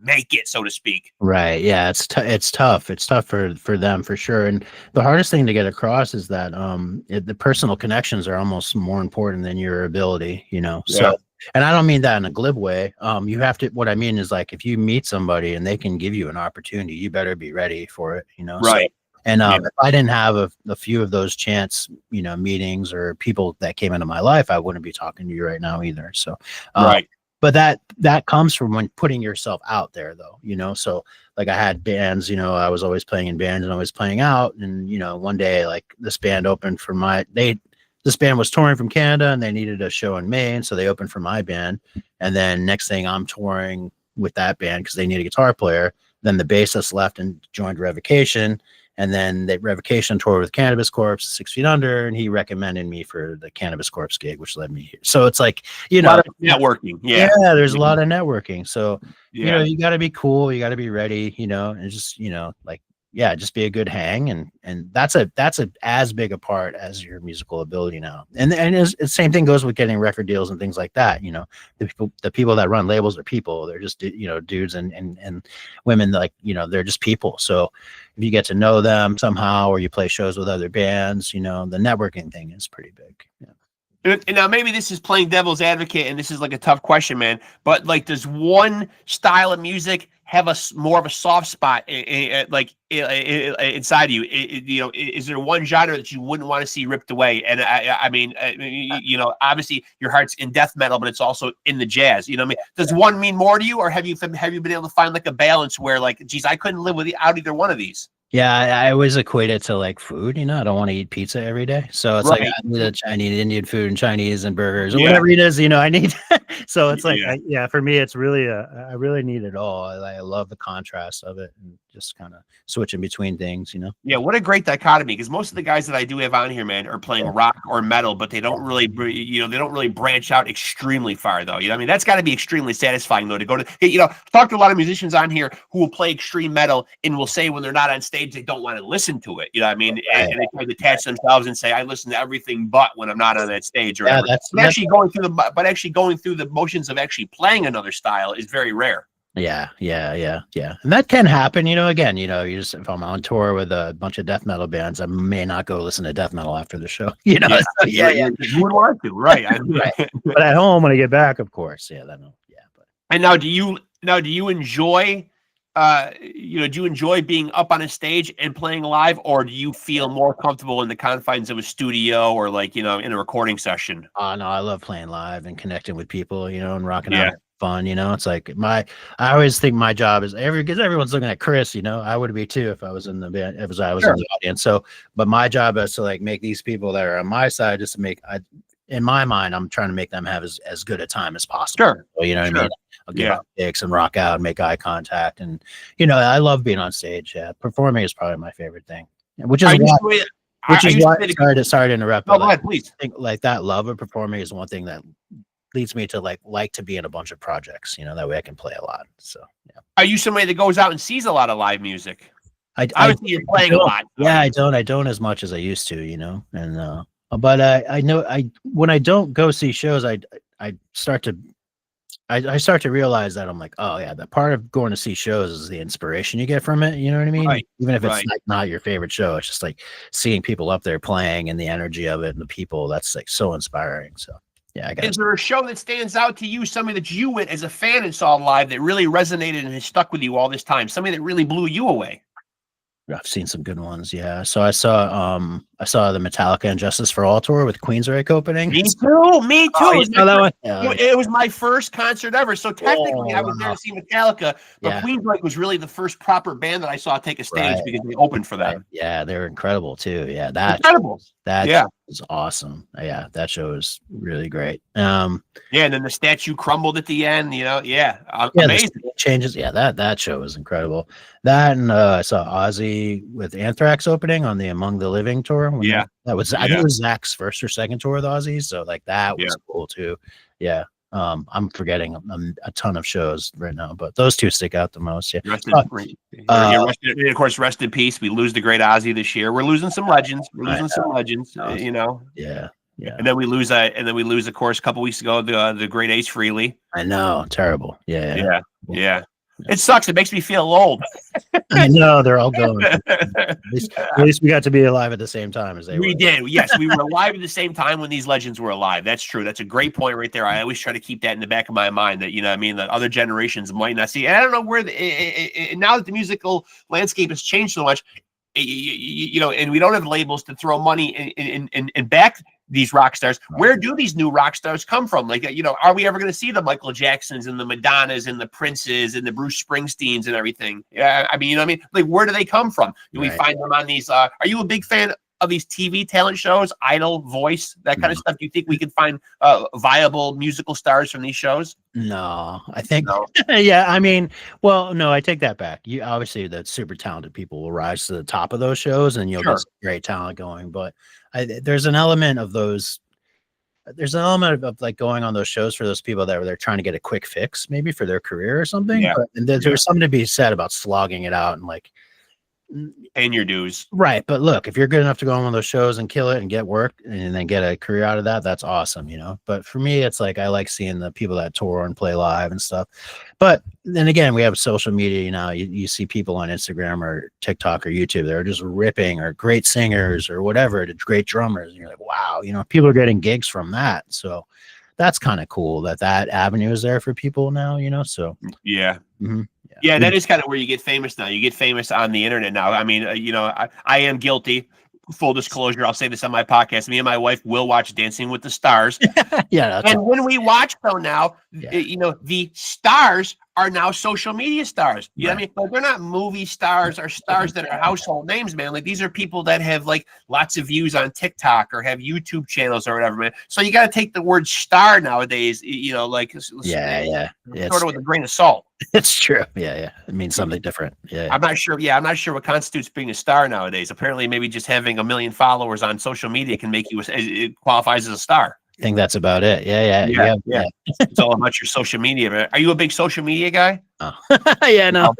make it, so to speak. Right. Yeah. It's tough. It's tough for them, for sure. And the hardest thing to get across is that the personal connections are almost more important than your ability, So, and I don't mean that in a glib way. You have to, what I mean is, like, if you meet somebody and they can give you an opportunity, you better be ready for it, Right. So, and if I didn't have a few of those chance, meetings or people that came into my life, I wouldn't be talking to you right now either. So, Right. But that comes from when putting yourself out there, though, So, like, I had bands, I was always playing in bands and always playing out. And, one day, like, this band opened for this band was touring from Canada and they needed a show in Maine. So they opened for my band. And then next thing, I'm touring with that band because they need a guitar player. Then the bassist left and joined Revocation. And then the Revocation toured with Cannabis Corpse, 6 Feet Under, and he recommended me for the Cannabis Corpse gig, which led me here. So it's like, a lot of networking. Yeah. There's a lot of networking. So, Yeah. You got to be cool. You got to be ready, and just, just be a good hang. And that's as big a part as your musical ability now. And the same thing goes with getting record deals and things like that. The people that run labels are people. They're just, dudes and women, like, they're just people. So if you get to know them somehow, or you play shows with other bands, the networking thing is pretty big. Yeah. And now maybe this is playing devil's advocate, and this is like a tough question, man. But like, does one style of music have more of a soft spot, inside of you? Is there one genre that you wouldn't want to see ripped away? And I mean, obviously your heart's in death metal, but it's also in the jazz. You know what I mean? Does one mean more to you, or have you been able to find like a balance where, like, geez, I couldn't live without either one of these? Yeah, I always equate it to like food. I don't want to eat pizza every day, so it's like I need Indian food and Chinese and burgers or whatever it is. I need. So it's like, for me, it's really I really need it all. I love the contrast of it and just kind of switching between things. Yeah, what a great dichotomy, because most of the guys that I do have on here, man, are playing rock or metal, but they don't really, they don't really branch out extremely far, though. I mean, that's got to be extremely satisfying, though, to go to, talk to a lot of musicians on here who will play extreme metal and will say when they're not on stage, they don't want to listen to it. I mean? And they try to detach themselves and say, I listen to everything but when I'm not on that stage. Or actually going through the motions of actually playing another style is very rare. Yeah. And that can happen, again, if I'm on tour with a bunch of death metal bands, I may not go listen to death metal after the show, You would want to, right? Right. But at home, when I get back, of course. And now do you enjoy, do you enjoy being up on a stage and playing live, or do you feel more comfortable in the confines of a studio or like, in a recording session? Oh, no, I love playing live and connecting with people, and rocking out. Fun, it's like I always think my job is because everyone's looking at Chris, I would be too if I was in the band, if I was in the audience. So, but my job is to like make these people that are on my side, just to make, in my mind, I'm trying to make them have as good a time as possible. Sure. So, what I mean? I'll give out picks and rock out and make eye contact. And, I love being on stage. Yeah. Performing is probably my favorite thing, which is why, sorry to interrupt. No, go ahead, please. I think like that love of performing is one thing that leads me to like to be in a bunch of projects, that way I can play a lot. So, yeah. Are you somebody that goes out and sees a lot of live music? Obviously you're playing a lot. Yeah, I don't as much as I used to, and but I know when I don't go see shows, I start to realize that I'm like, oh yeah, that part of going to see shows is the inspiration you get from it. You know what I mean? Right. Even if it's like not your favorite show, it's just like seeing people up there playing and the energy of it and the people. That's like so inspiring. So. Yeah, is there a show that stands out to you, somebody that you went as a fan and saw live that really resonated and has stuck with you all this time? Somebody that really blew you away? I've seen some good ones. Yeah. So I saw I saw the Metallica and Justice for All tour with Queensryche opening. Me too. Me too. Oh, you saw that one? It was my first concert ever. So technically, I was there to see Metallica, but Yeah. Queensryche was really the first proper band that I saw take a stage Right. because they opened for them. Yeah, they were incredible too. Yeah, that Incredible. that was awesome. Yeah, that show was really great. Yeah, and then the statue crumbled at the end. Yeah, amazing. Changes. Yeah, that show was incredible. That and I saw Ozzy with Anthrax opening on the Among the Living tour. That was I think it was Zach's first or second tour with Ozzy, so like that was cool too. Yeah. I'm forgetting a ton of shows right now, but those two stick out the most. Yeah. Of course, rest in peace. We lose the great Ozzy this year. We're losing some legends. You know. Yeah. Yeah. And then we lose of course, a couple weeks ago, the great Ace Frehley. I know, terrible. Yeah. It sucks. It makes me feel old. I know they're all going. At least we got to be alive at the same time as they were. We did. Yes, we were alive at the same time when these legends were alive. That's true. That's a great point right there. I always try to keep that in the back of my mind that, that other generations might not see. And I don't know where now that the musical landscape has changed so much, and we don't have labels to throw money in back these rock stars. Where do these new rock stars come from? Like, are we ever going to see the Michael Jacksons and the Madonnas and the Princes and the Bruce Springsteens and everything? Yeah, I mean, Like, where do they come from? Do we find them on these? Are you a big fan of these TV talent shows, Idol, Voice, that kind of stuff? Do you think we can find viable musical stars from these shows? No, I think no. Yeah, I mean, well, no, I take that back. You obviously the super talented people will rise to the top of those shows, and you'll get some great talent going. But there's an element of those. There's an element of like going on those shows for those people that they're trying to get a quick fix, maybe for their career or something. Yeah. But there's something to be said about slogging it out and like paying your dues. Right. But look, if you're good enough to go on one of those shows and kill it and get work and then get a career out of that, that's awesome, But for me, it's like I like seeing the people that tour and play live and stuff. But then again, we have social media now. You see people on Instagram or TikTok or YouTube that are just ripping or great singers or whatever, great drummers. And you're like, wow, people are getting gigs from that. So that's kind of cool that avenue is there for people now, So yeah. Mm-hmm. Yeah, that is kind of where you get famous now. You get famous on the internet now. I mean, I am guilty. Full disclosure, I'll say this on my podcast. Me and my wife will watch Dancing with the Stars. Yeah. When we watch, though, now, the stars are now social media stars. You know what I mean? Like, they're not movie stars or stars that are household names, man. Like, these are people that have like lots of views on TikTok or have YouTube channels or whatever, man. So you got to take the word star nowadays, sort of with a grain of salt. It's true. Yeah. It means something different. Yeah. I'm not sure. Yeah, I'm not sure what constitutes being a star nowadays. Apparently, maybe just having 1 million followers on social media can make you it qualifies as a star. I think that's about it. Yeah. It's all about your social media, man. Are you a big social media guy? Oh. No.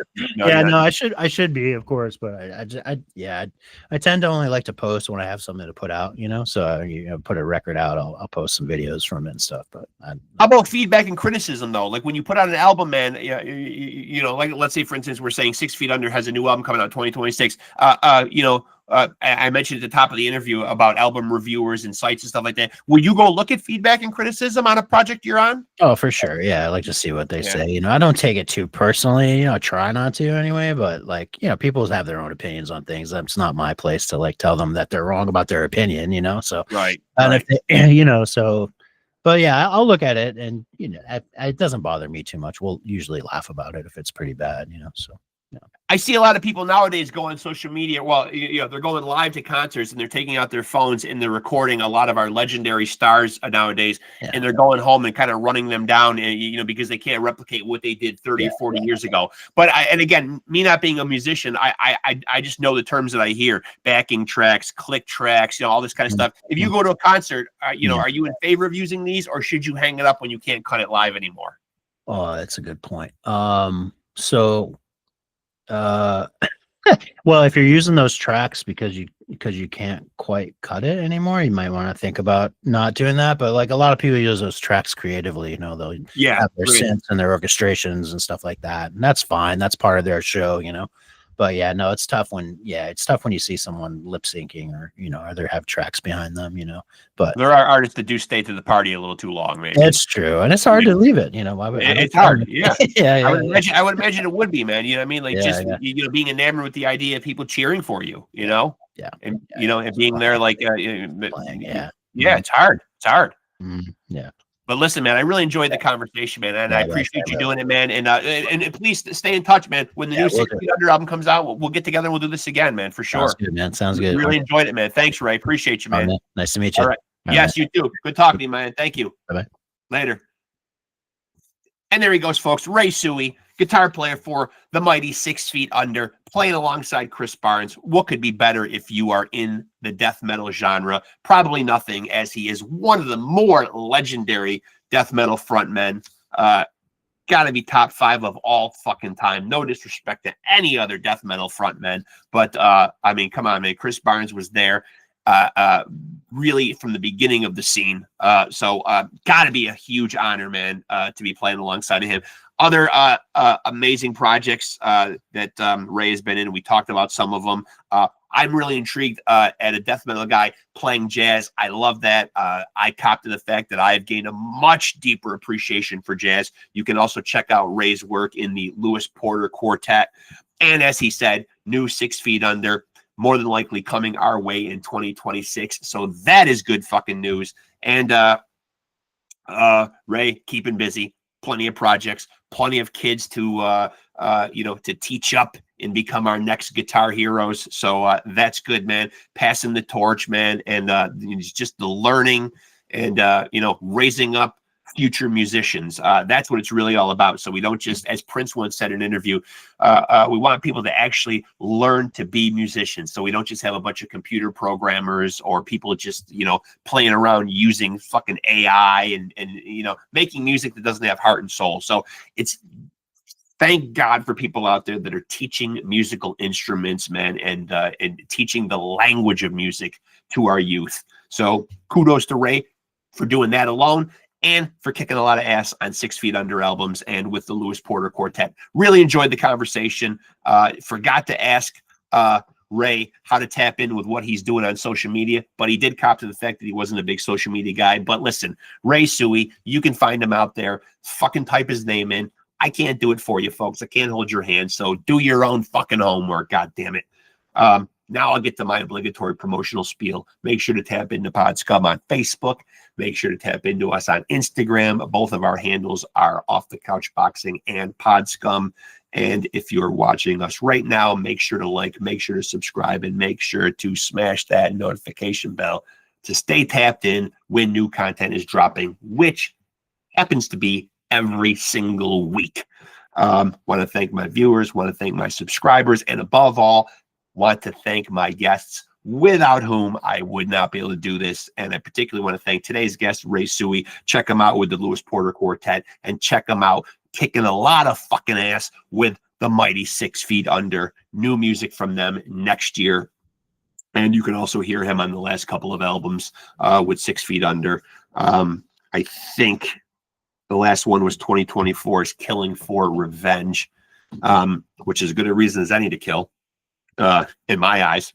I should be, of course, but I tend to only like to post when I have something to put out, So put a record out, I'll post some videos from it and stuff. But how about feedback and criticism though? Like when you put out an album, man, like let's say for instance, we're saying 6 Feet Under has a new album coming out 2026. I mentioned at the top of the interview about album reviewers and sites and stuff like that. Will you go look at feedback and criticism on a project you're on? Oh, for sure. Yeah, I like to see what they say. I don't take it too personally. Try not to anyway. But like, people have their own opinions on things. That's not my place to like tell them that they're wrong about their opinion. So right. And if they, so. But yeah, I'll look at it, and it doesn't bother me too much. We'll usually laugh about it if it's pretty bad. So. Yeah. I see a lot of people nowadays go on social media. Well, they're going live to concerts and they're taking out their phones and they're recording a lot of our legendary stars nowadays. Yeah. And they're going home and kind of running them down, because they can't replicate what they did 30 or 40 years ago. But and again, me not being a musician, I just know the terms that I hear: backing tracks, click tracks, all this kind of stuff. If you go to a concert, are you in favor of using these, or should you hang it up when you can't cut it live anymore? Oh, that's a good point. Well, if you're using those tracks because you can't quite cut it anymore, you might want to think about not doing that. But like a lot of people use those tracks creatively, they'll have their synths and their orchestrations and stuff like that, and that's fine. That's part of their show, But yeah, no, it's tough when you see someone lip syncing or they have tracks behind them, But there are artists that do stay to the party a little too long, maybe. It's true, and it's hard to leave it. It's hard. Yeah, I would imagine it would be, man. Like being enamored with the idea of people cheering for you. Yeah. And, Yeah, you know, and being there, like, playing, yeah. yeah, it's hard. It's hard. Yeah. But listen, man, I really enjoyed the conversation, man, and I Yeah, appreciate you likewise. doing it, man. And please stay in touch, man. When the Yeah, new will 6 do. Feet Under album comes out, we'll get together and we'll do this again, man, for Sounds sure. good, man. Sounds good. Really enjoyed it, man. Thanks, Ray. Appreciate you, man. Man. Nice to meet you. All right. All Yes, you too. Good talking to you, man. Thank you. Bye-bye. Later. And there he goes, folks. Ray SUHY, guitar player for the mighty 6 Feet Under, playing alongside Chris Barnes. What could be better if you are in the death metal genre? Probably nothing, as he is one of the more legendary death metal frontmen. Got to be top 5 of all fucking time. No disrespect to any other death metal frontmen, but I mean, come on, man. Chris Barnes was there really from the beginning of the scene. So got to be a huge honor, man, to be playing alongside of him. Other amazing projects that Ray has been in. We talked about some of them. I'm really intrigued at a death metal guy playing jazz. I love that. I copped to the fact that I have gained a much deeper appreciation for jazz. You can also check out Ray's work in the Lewis Porter Quartet. And as he said, new 6 Feet Under, more than likely coming our way in 2026. So that is good fucking news. And Ray, keeping busy, plenty of projects, plenty of kids to to teach up and become our next guitar heroes. So that's good, man. Passing the torch, man, and just the learning and raising up future musicians. That's what it's really all about. So we don't just, as Prince once said in an interview, we want people to actually learn to be musicians. So we don't just have a bunch of computer programmers or people just, playing around using fucking AI and making music that doesn't have heart and soul. So it's, thank God for people out there that are teaching musical instruments, man, and teaching the language of music to our youth. So kudos to Ray for doing that alone and for kicking a lot of ass on 6 Feet Under albums and with the Lewis Porter Quartet. Really enjoyed the conversation. Forgot to ask Ray how to tap in with what he's doing on social media, but he did cop to the fact that he wasn't a big social media guy. But listen, Ray SUHY, you can find him out there. Fucking type his name in. I can't do it for you, folks. I can't hold your hand. So do your own fucking homework. God damn it. Now I'll get to my obligatory promotional spiel. Make sure to tap into PodScum on Facebook. Make sure to tap into us on Instagram. Both of our handles are Off the Couch Boxing and PodScum. And if you're watching us right now, make sure to like, make sure to subscribe, and make sure to smash that notification bell to stay tapped in when new content is dropping, which happens to be every single week. Want to thank my viewers, want to thank my subscribers, and above all, want to thank my guests, without whom I would not be able to do this. And I particularly want to thank today's guest, Ray SUHY. Check him out with the Lewis Porter Quartet, and check him out kicking a lot of fucking ass with the mighty 6 Feet Under. New music from them next year. And you can also hear him on the last couple of albums with 6 Feet Under. I think the last one was 2024's Killing for Revenge, which is as good a reason as any to kill, in my eyes.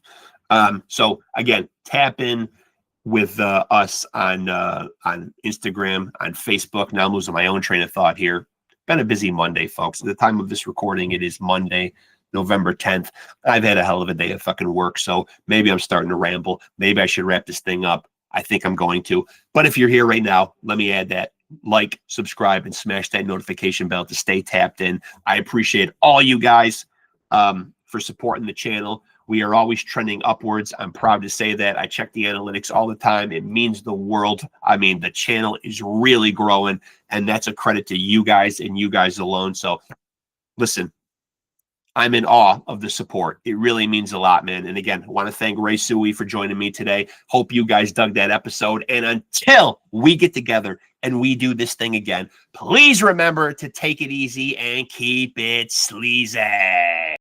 So again, tap in with us on Instagram, on Facebook. Now I'm losing my own train of thought here. Been a busy Monday, folks. At the time of this recording, it is Monday, November 10th. I've had a hell of a day of fucking work, so maybe I'm starting to ramble. Maybe I should wrap this thing up. I think I'm going to. But if you're here right now, let me add that. Like, subscribe, and smash that notification bell to stay tapped in. I appreciate all you guys for supporting the channel. We are always trending upwards. I'm proud to say that. I check the analytics all the time. It means the world. I mean, the channel is really growing, and that's a credit to you guys and you guys alone. So listen, I'm in awe of the support. It really means a lot, man. And again, I want to thank Ray SUHY for joining me today. Hope you guys dug that episode. And until we get together and we do this thing again, please remember to take it easy and keep it sleazy.